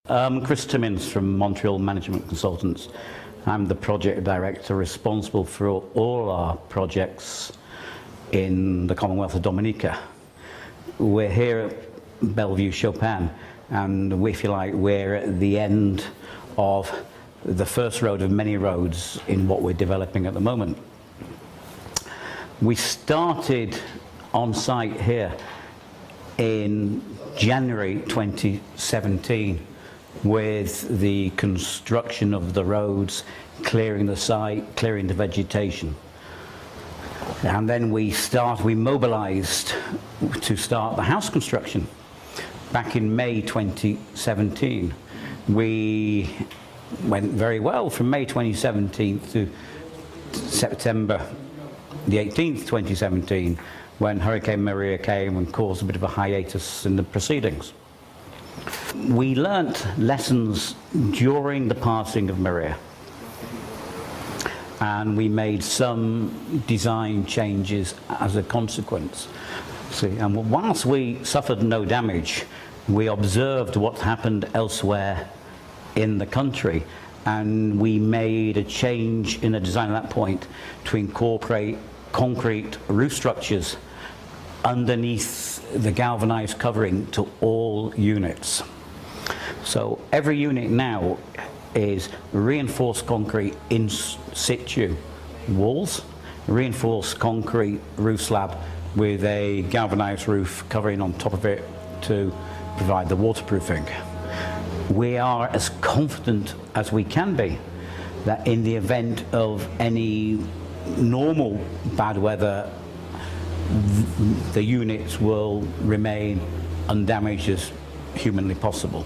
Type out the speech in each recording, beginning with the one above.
Chris Timmins from Montreal Management Consultants. I'm the project director responsible for all our projects in the Commonwealth of Dominica. We're here at Bellevue, Chopin, and we feel like we're at the end of the first road of many roads in what we're developing at the moment. We started on site here in January 2017 with the construction of the roads, clearing the site, clearing the vegetation. And then we mobilized to start the house construction back in May 2017. We went very well from May 2017 to September the 18th, 2017, when Hurricane Maria came and caused a bit of a hiatus in the proceedings. We learnt lessons during the passing of Maria, and we made some design changes as a consequence. And whilst we suffered no damage, we observed what happened elsewhere in the country, and we made a change in the design at that point to incorporate concrete roof structures underneath the galvanized covering to all units. So every unit now is reinforced concrete in situ walls, reinforced concrete roof slab with a galvanized roof covering on top of it to provide the waterproofing. We are as confident as we can be that in the event of any normal bad weather, the units will remain undamaged as humanly possible.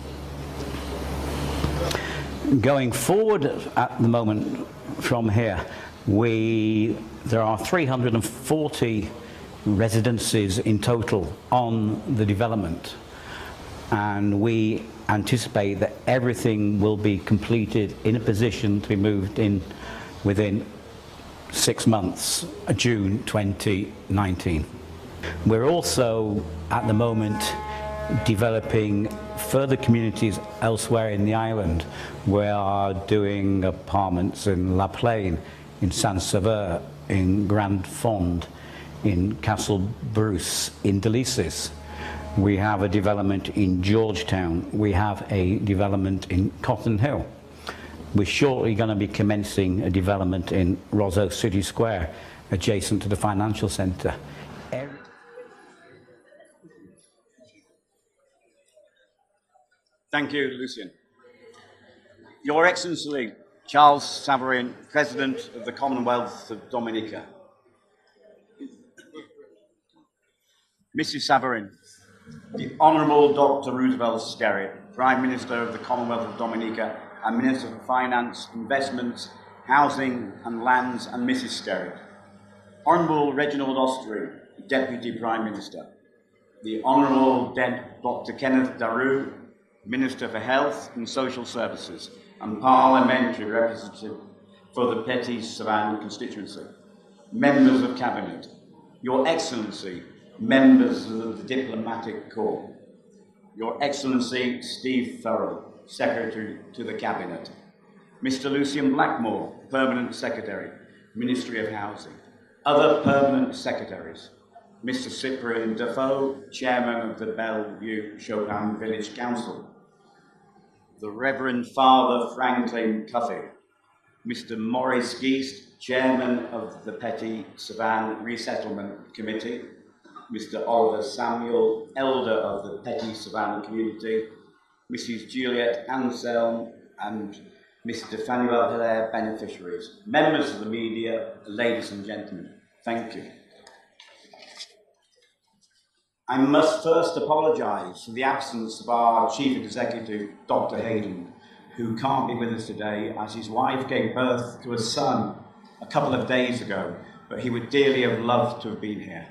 Going forward at the moment from here, there are 340 residences in total on the development, and we anticipate that everything will be completed in a position to be moved in within 6 months, June 2019. We're also at the moment developing further communities elsewhere in the island. We are doing apartments in La Plaine, in Saint-Sever, in Grand Fond, in Castle Bruce, in Delices. We have a development in Georgetown. We have a development in Cotton Hill. We're shortly going to be commencing a development in Roseau City Square, adjacent to the financial centre. Thank you, Lucien. Your Excellency, Charles Savarin, President of the Commonwealth of Dominica. Mrs. Savarin, the Honourable Dr. Roosevelt Skerritt, Prime Minister of the Commonwealth of Dominica and Minister for Finance, Investments, Housing and Lands, and Mrs. Skerritt. Honourable Reginald Ostry, Deputy Prime Minister. The Honourable Dr. Kenneth Daru, Minister for Health and Social Services and Parliamentary Representative for the Petite Savanne constituency. Members of Cabinet, Your Excellency, members of the Diplomatic Corps, Your Excellency Steve Farrell, Secretary to the Cabinet, Mr. Lucien Blackmore, Permanent Secretary, Ministry of Housing, other Permanent Secretaries, Mr. Cyprian Defoe, Chairman of the Bellevue Chopin Village Council, the Reverend Father Franklin Cuffey, Mr. Maurice Geest, Chairman of the Petite Savanne Resettlement Committee, Mr. Oliver Samuel, Elder of the Petite Savanne Community, Mrs. Juliet Anselm, and Mr. Fanuel Hilaire, beneficiaries, members of the media, ladies and gentlemen, thank you. I must first apologise for the absence of our Chief Executive, Dr. Hayden, who can't be with us today as his wife gave birth to a son a couple of days ago, but he would dearly have loved to have been here.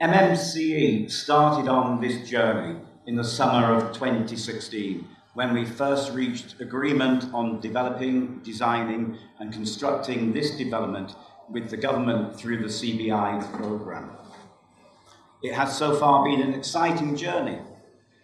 MMCE started on this journey in the summer of 2016, when we first reached agreement on developing, designing and constructing this development with the government through the CBI programme. It has so far been an exciting journey,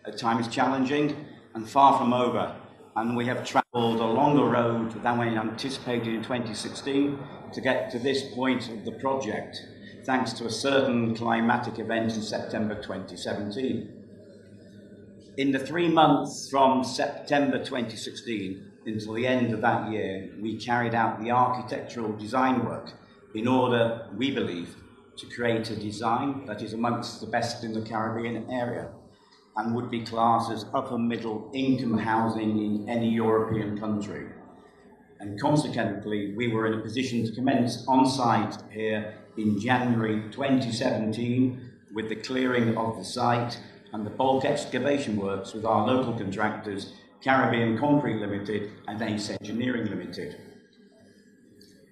at times challenging, and far from over, and we have travelled a longer road than we anticipated in 2016 to get to this point of the project, thanks to a certain climatic event in September 2017. In the 3 months from September 2016 until the end of that year, we carried out the architectural design work in order, we believe, to create a design that is amongst the best in the Caribbean area and would be classed as upper middle income housing in any European country. And consequently, we were in a position to commence on site here in January 2017 with the clearing of the site and the bulk excavation works with our local contractors, Caribbean Concrete Limited and Ace Engineering Limited.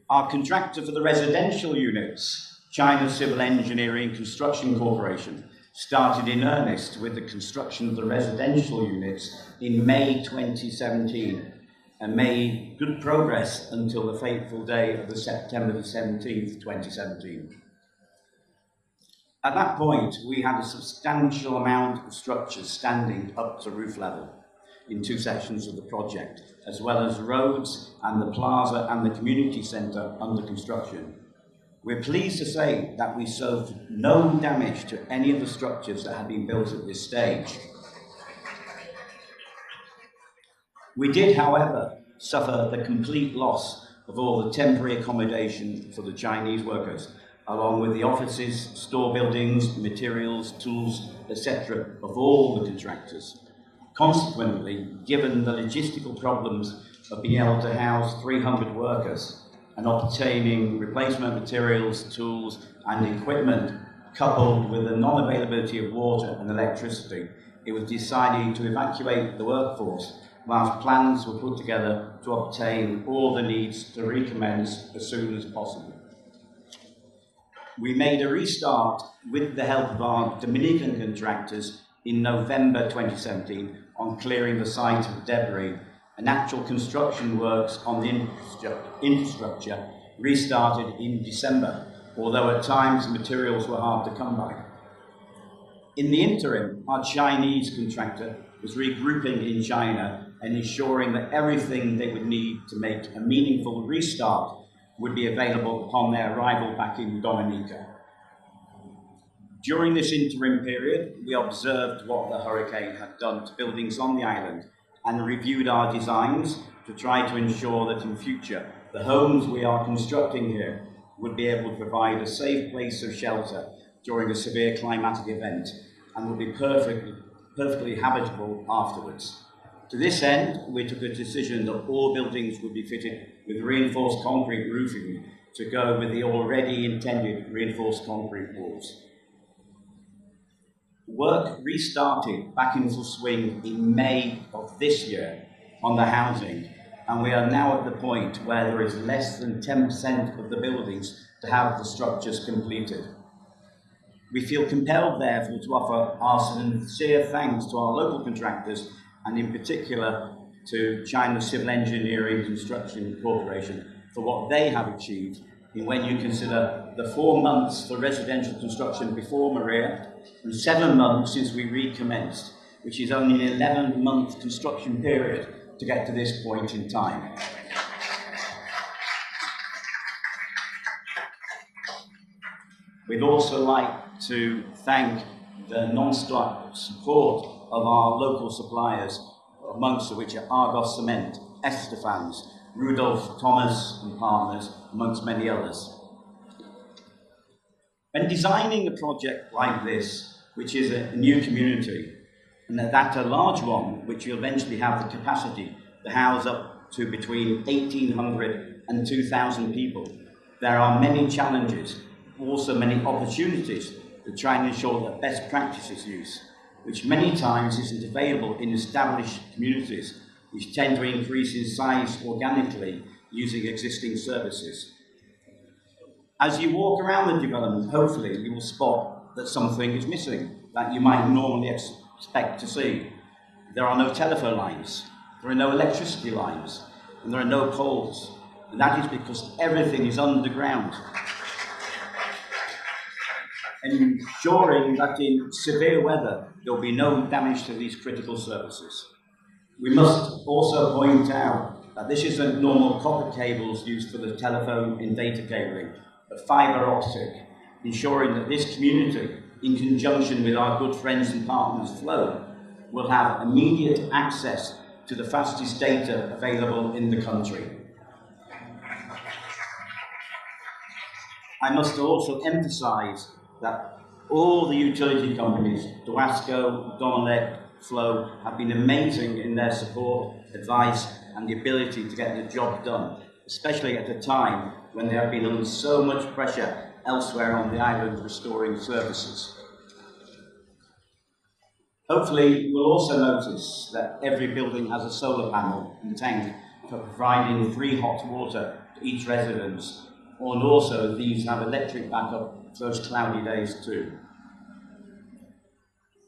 Our contractor for the residential units, China Civil Engineering Construction Corporation, started in earnest with the construction of the residential units in May 2017 and made good progress until the fateful day of the September the 17th, 2017. At that point, we had a substantial amount of structures standing up to roof level in 2 sections of the project, as well as roads and the plaza and the community centre under construction. We're pleased to say that we suffered no damage to any of the structures that had been built at this stage. We did, however, suffer the complete loss of all the temporary accommodation for the Chinese workers, along with the offices, store buildings, materials, tools, etc. of all the contractors. Consequently, given the logistical problems of being able to house 300 workers and obtaining replacement materials, tools and equipment, coupled with the non-availability of water and electricity, it was decided to evacuate the workforce whilst plans were put together to obtain all the needs to recommence as soon as possible. We made a restart with the help of our Dominican contractors in November 2017 on clearing the site of debris, and actual construction works on the infrastructure restarted in December, although at times materials were hard to come by. In the interim, our Chinese contractor was regrouping in China and ensuring that everything they would need to make a meaningful restart would be available upon their arrival back in Dominica. During this interim period, we observed what the hurricane had done to buildings on the island and reviewed our designs to try to ensure that in future, the homes we are constructing here would be able to provide a safe place of shelter during a severe climatic event and would be perfectly habitable afterwards. To this end, we took a decision that all buildings would be fitted with reinforced concrete roofing to go with the already intended reinforced concrete walls. Work restarted back in full swing in May of this year on the housing, and we are now at the point where there is less than 10% of the buildings to have the structures completed. We feel compelled, therefore, to offer our sincere thanks to our local contractors, and in particular to China Civil Engineering Construction Corporation for what they have achieved in when you consider the 4 months for residential construction before Maria and 7 months since we recommenced, which is only an 11-month construction period to get to this point in time. We'd also like to thank the non-stop support of our local suppliers, amongst which are Argos Cement, Estefans, Rudolph Thomas and Partners, amongst many others. When designing a project like this, which is a new community, and that a large one, which will eventually have the capacity to house up to between 1,800 and 2,000 people, there are many challenges, also many opportunities to try and ensure that best practices use, which many times isn't available in established communities, which tend to increase in size organically using existing services. As you walk around the development, hopefully you will spot that something is missing that you might normally expect to see. There are no telephone lines, there are no electricity lines, and there are no poles. And that is because everything is underground, ensuring that in severe weather there will be no damage to these critical services. We must also point out that this isn't normal copper cables used for the telephone and data cabling, but fibre optic, ensuring that this community, in conjunction with our good friends and partners Flow, will have immediate access to the fastest data available in the country. I must also emphasise that all the utility companies, Dwasco, Dominic, Flow, have been amazing in their support, advice and the ability to get the job done, especially at a time when they have been under so much pressure elsewhere on the island restoring services. Hopefully, you will also notice that every building has a solar panel and tank for providing free hot water to each residence, and also these have electric backup for those cloudy days too.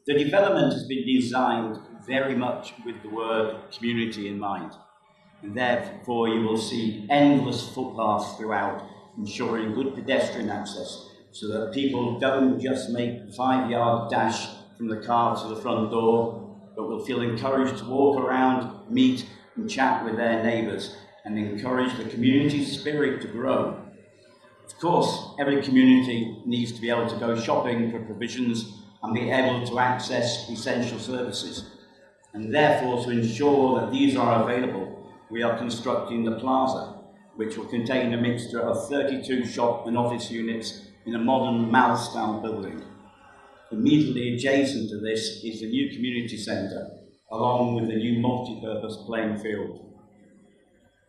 The development has been designed very much with the word community in mind, and therefore you will see endless footpaths throughout, ensuring good pedestrian access so that people don't just make the 5-yard dash from the car to the front door, but will feel encouraged to walk around, meet and chat with their neighbours and encourage the community spirit to grow. Of course, every community needs to be able to go shopping for provisions and be able to access essential services. And therefore, to ensure that these are available, we are constructing the plaza, which will contain a mixture of 32 shop and office units in a modern Mall-style building. Immediately adjacent to this is the new community centre, along with the new multi-purpose playing field.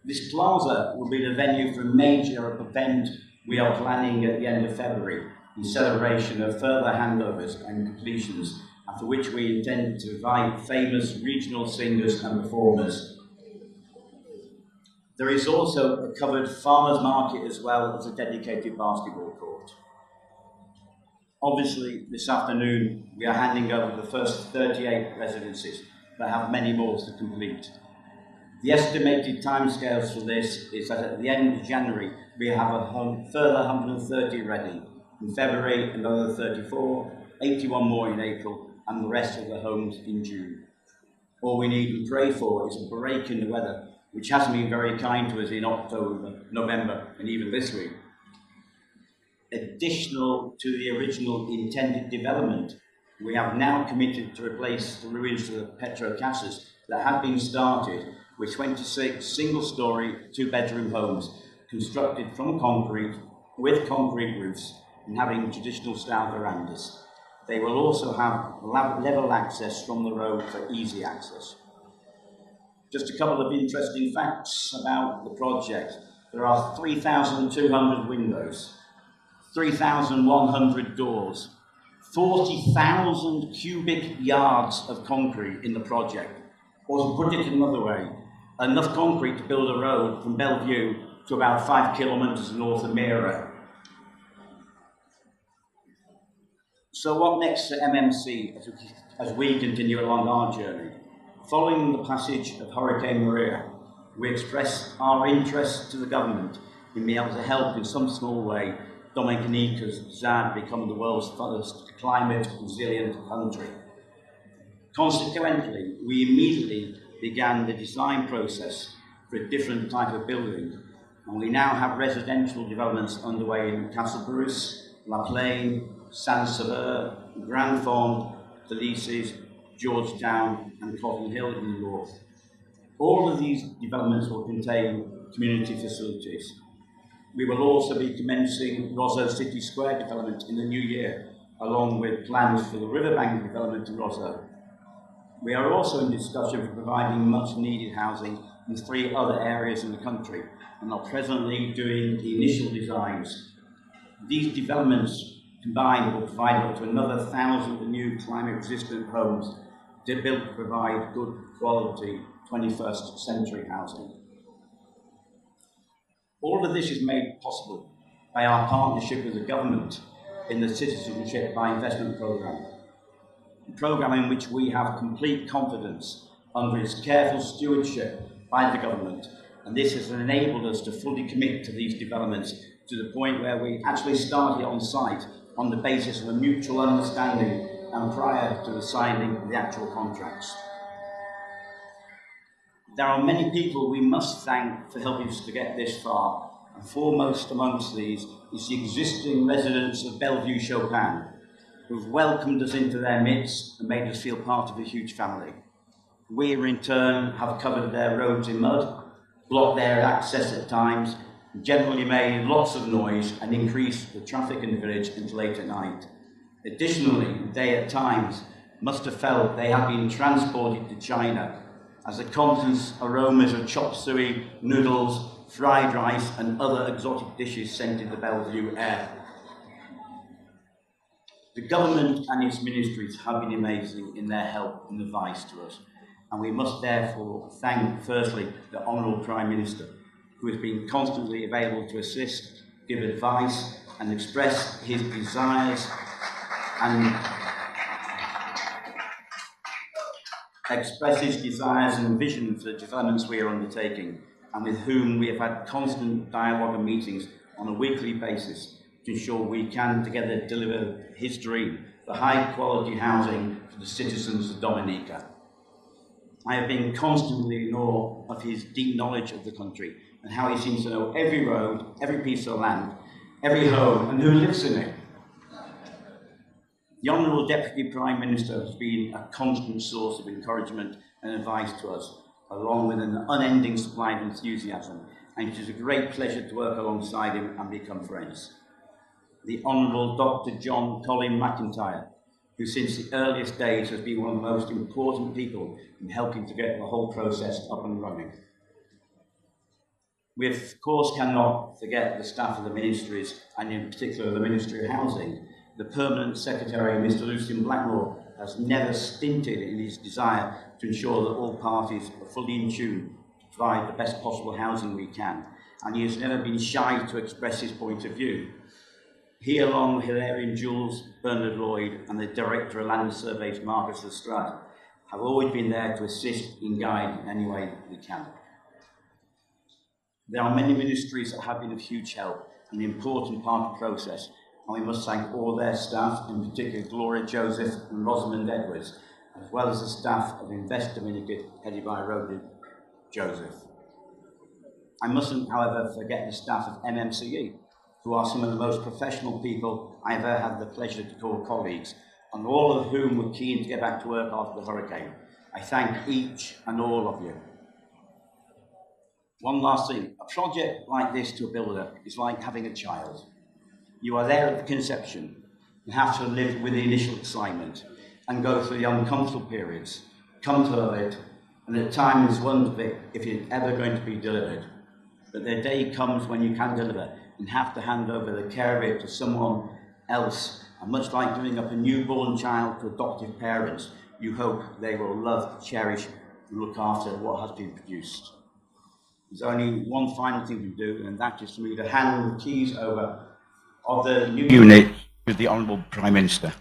This plaza will be the venue for a major event we are planning at the end of February, in celebration of further handovers and completions, after which we intend to invite famous regional singers and performers. There is also a covered farmers market as well as a dedicated basketball court. Obviously, this afternoon we are handing over the first 38 residences, but have many more to complete. The estimated timescales for this is that at the end of January we have a further 130 ready. In February, another 34, 81 more in April, and the rest of the homes in June. All we need and pray for is a break in the weather, which hasn't been very kind to us in October, November, and even this week. Additional to the original intended development, we have now committed to replace the ruins of the Petro Casas that had been started with 26 single-storey, 2-bedroom homes constructed from concrete, with concrete roofs, and having traditional style verandas. They will also have level access from the road for easy access. Just a couple of interesting facts about the project. There are 3,200 windows, 3,100 doors, 40,000 cubic yards of concrete in the project. Or to put it another way, enough concrete to build a road from Bellevue to about 5 kilometres north of Mira. So what next for MMC as we continue along our journey? Following the passage of Hurricane Maria, we expressed our interest to the government in being able to help in some small way Dominica's ZAD become the world's first climate resilient country. Consequently, we immediately began the design process for a different type of building, and we now have residential developments underway in Castle Bruce, La Plaine, Saint-Sever, Grand Fond, Delices, Georgetown and Cotton Hill in the north. All of these developments will contain community facilities. We will also be commencing Roseau City Square development in the new year, along with plans for the riverbank development in Roseau. We are also in discussion for providing much needed housing in 3 other areas in the country and are presently doing the initial designs. These developments combined will provide up to another 1,000 new climate-resistant homes built to provide good quality 21st century housing. All of this is made possible by our partnership with the government in the Citizenship by Investment Programme, a programme in which we have complete confidence under its careful stewardship by the government, and this has enabled us to fully commit to these developments to the point where we actually started on site on the basis of a mutual understanding and prior to the signing of the actual contracts. There are many people we must thank for helping us to get this far, and foremost amongst these is the existing residents of Bellevue, Chopin, who've welcomed us into their midst and made us feel part of a huge family. We, in turn, have covered their roads in mud, blocked their access at times, generally made lots of noise and increased the traffic in the village until late at night. Additionally, they at times must have felt they had been transported to China, as the constant aromas of chop suey, noodles, fried rice and other exotic dishes scented the Bellevue air. The government and its ministries have been amazing in their help and advice to us, and we must therefore thank, firstly, the Honourable Prime Minister, who has been constantly available to assist, give advice and express his desires and vision for the developments we are undertaking, and with whom we have had constant dialogue and meetings on a weekly basis to ensure we can together deliver his dream for high quality housing for the citizens of Dominica. I have been constantly in awe of his deep knowledge of the country and how he seems to know every road, every piece of land, every home and who lives in it. The Honourable Deputy Prime Minister has been a constant source of encouragement and advice to us, along with an unending supply of enthusiasm, and it is a great pleasure to work alongside him and become friends. The Honourable Dr. John Colin McIntyre, who since the earliest days has been one of the most important people in helping to get the whole process up and running. We of course cannot forget the staff of the ministries, and in particular the Ministry of Housing. The Permanent Secretary, Mr. Lucian Blackmore, has never stinted in his desire to ensure that all parties are fully in tune to provide the best possible housing we can, and he has never been shy to express his point of view. He, along with Hilarion Jules, Bernard Lloyd, and the Director of Land Surveys, Marcus Lestrade, have always been there to assist and guide in any way we can. There are many ministries that have been of huge help and an important part of the process, and we must thank all their staff, in particular Gloria Joseph and Rosamond Edwards, as well as the staff of Invest Dominica, headed by Rhoda Joseph. I mustn't, however, forget the staff of MMCE, who are some of the most professional people I have ever had the pleasure to call colleagues, and all of whom were keen to get back to work after the hurricane. I thank each and all of you. One last thing, a project like this to a builder is like having a child. You are there at the conception and have to live with the initial excitement and go through the uncomfortable periods, come to love it, and at times wonder if it's ever going to be delivered. But the day comes when you can deliver and have to hand over the care of it to someone else, and much like giving up a newborn child to adoptive parents, you hope they will love, cherish, and look after what has been produced. There's only one final thing to do, and that is for me to hand the keys over of the new unit to the Honourable Prime Minister.